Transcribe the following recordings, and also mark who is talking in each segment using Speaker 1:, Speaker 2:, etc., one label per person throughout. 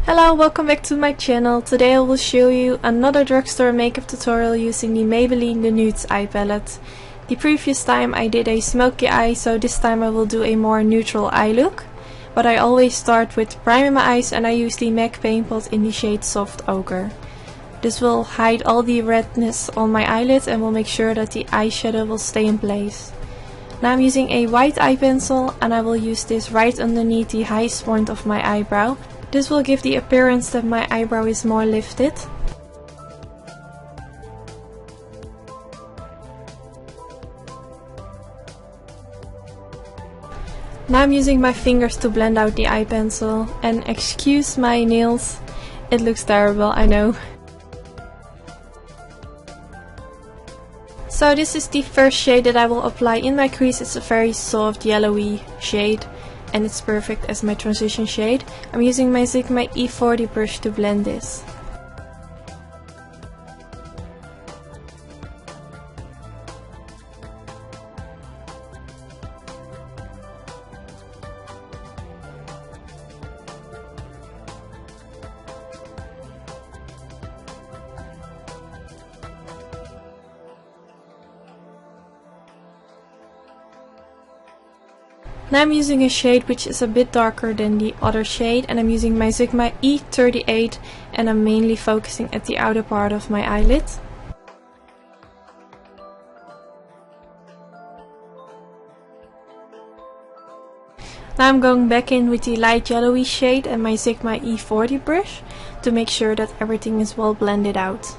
Speaker 1: Hello, welcome back to my channel. Today I will show you another drugstore makeup tutorial using the Maybelline The Nudes eye palette. The previous time I did a smoky eye, so this time I will do a more neutral eye look. But I always start with priming my eyes and I use the MAC paint pot in the shade Soft Ochre. This will hide all the redness on my eyelid and will make sure that the eyeshadow will stay in place. Now I'm using a white eye pencil and I will use this right underneath the highest point of my eyebrow. This will give the appearance that my eyebrow is more lifted. Now I'm using my fingers to blend out the eye pencil, and excuse my nails, it looks terrible, I know. So this is the first shade that I will apply in my crease. It's a very soft yellowy shade and it's perfect as my transition shade. I'm using my Sigma E40 brush to blend this. Now I'm using a shade which is a bit darker than the other shade, and I'm using my Sigma E38 and I'm mainly focusing at the outer part of my eyelid. Now I'm going back in with the light yellowy shade and my Sigma E40 brush to make sure that everything is well blended out.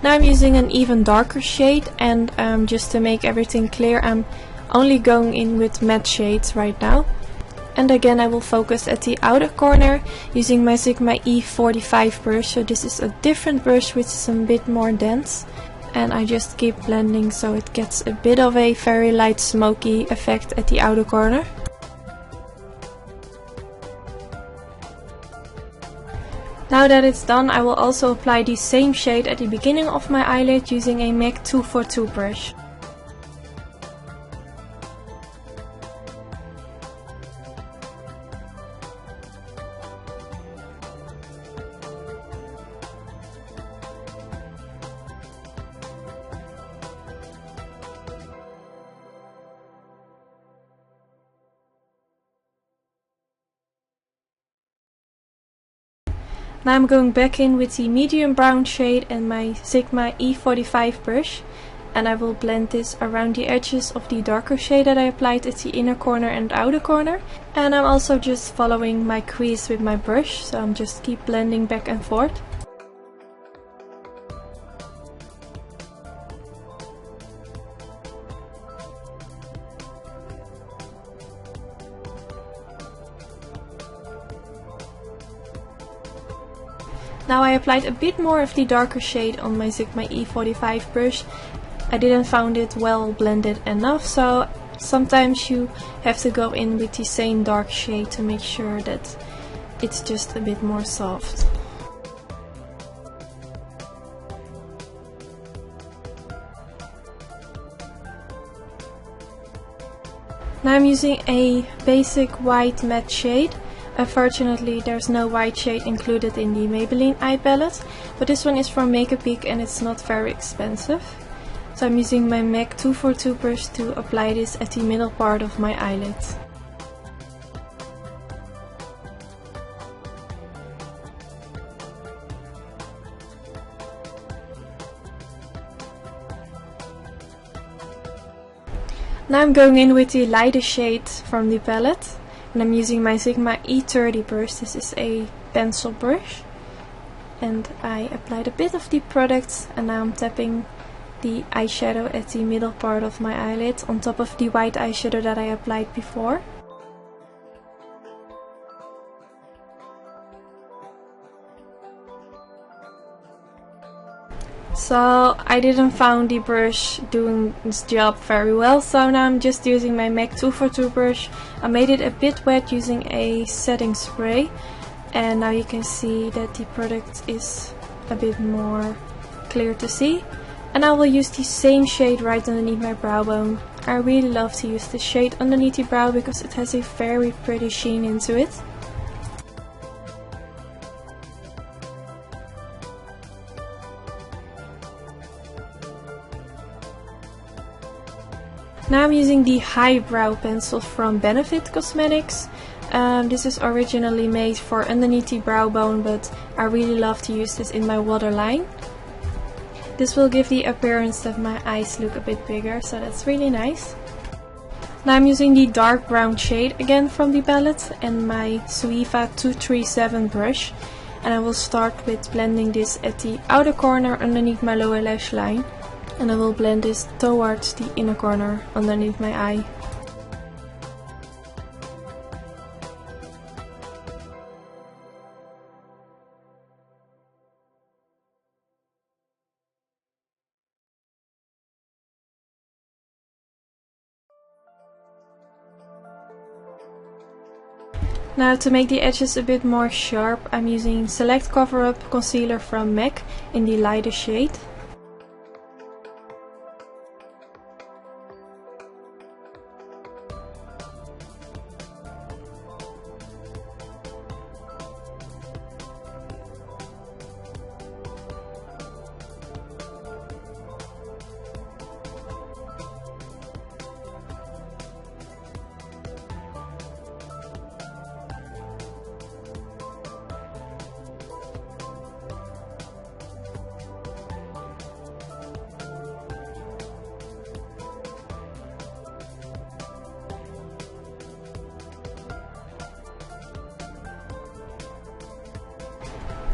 Speaker 1: Now I'm using an even darker shade, and just to make everything clear, I'm only going in with matte shades right now. And again I will focus at the outer corner using my Sigma E45 brush. So this is a different brush which is a bit more dense. And I just keep blending so it gets a bit of a very light smoky effect at the outer corner. Now that it's done, I will also apply the same shade at the beginning of my eyelid using a MAC 242 brush. Now I'm going back in with the medium brown shade and my Sigma E45 brush, and I will blend this around the edges of the darker shade that I applied at the inner corner and outer corner. And I'm also just following my crease with my brush, so I'm just keep blending back and forth. Now I applied a bit more of the darker shade on my Sigma E45 brush. I didn't find it well blended enough, so sometimes you have to go in with the same dark shade to make sure that it's just a bit more soft. Now I'm using a basic white matte shade. Unfortunately, there's no white shade included in the Maybelline eye palette, but this one is from Makeupgeek and it's not very expensive. So I'm using my MAC 242 brush to apply this at the middle part of my eyelid. Now I'm going in with the lighter shade from the palette. And I'm using my Sigma E30 brush. This is a pencil brush. And I applied a bit of the product and now I'm tapping the eyeshadow at the middle part of my eyelid on top of the white eyeshadow that I applied before. So I didn't find the brush doing its job very well, so now I'm just using my MAC 242 brush. I made it a bit wet using a setting spray, and now you can see that the product is a bit more clear to see. And I will use the same shade right underneath my brow bone. I really love to use this shade underneath the brow because it has a very pretty sheen into it. Now I'm using the Highbrow pencil from Benefit Cosmetics. This is originally made for underneath the brow bone, but I really love to use this in my waterline. This will give the appearance that my eyes look a bit bigger, so that's really nice. Now I'm using the dark brown shade again from the palette and my Suiva 237 brush. And I will start with blending this at the outer corner underneath my lower lash line. And I will blend this towards the inner corner underneath my eye. Now to make the edges a bit more sharp, I'm using Select Cover Up Concealer from MAC in the lighter shade.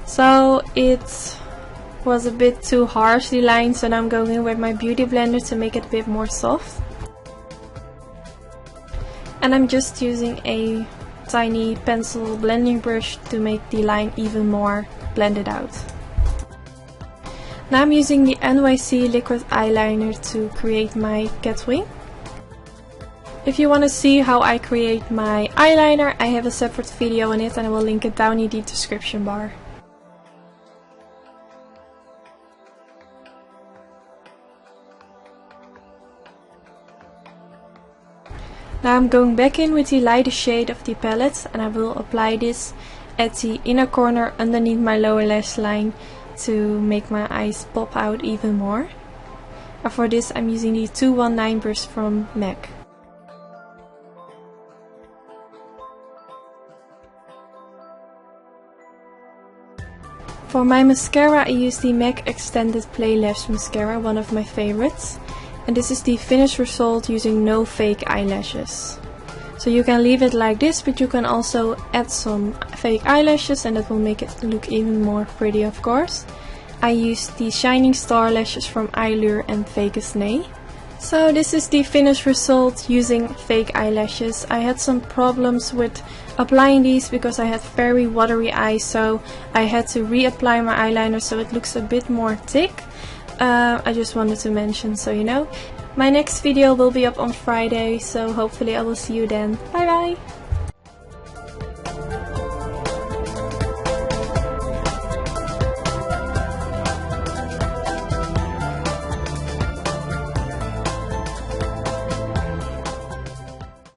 Speaker 1: So it was a bit too harsh, the line, so now I'm going in with my beauty blender to make it a bit more soft. And I'm just using a tiny pencil blending brush to make the line even more blended out. Now I'm using the NYC liquid eyeliner to create my cat wing. If you want to see how I create my eyeliner, I have a separate video on it and I will link it down in the description bar. Now I'm going back in with the lighter shade of the palette and I will apply this at the inner corner underneath my lower lash line to make my eyes pop out even more. And for this I'm using the 219 brush from MAC. For my mascara I use the MAC Extended Play Lash Mascara, one of my favorites. And this is the finished result using no fake eyelashes. So you can leave it like this, but you can also add some fake eyelashes and that will make it look even more pretty, of course. I used the Shining Star lashes from Eylure and Vegas Nay. So this is the finished result using fake eyelashes. I had some problems with applying these because I had very watery eyes, so I had to reapply my eyeliner so it looks a bit more thick. I just wanted to mention so you know. My next video will be up on Friday, so hopefully I will see you then. Bye bye!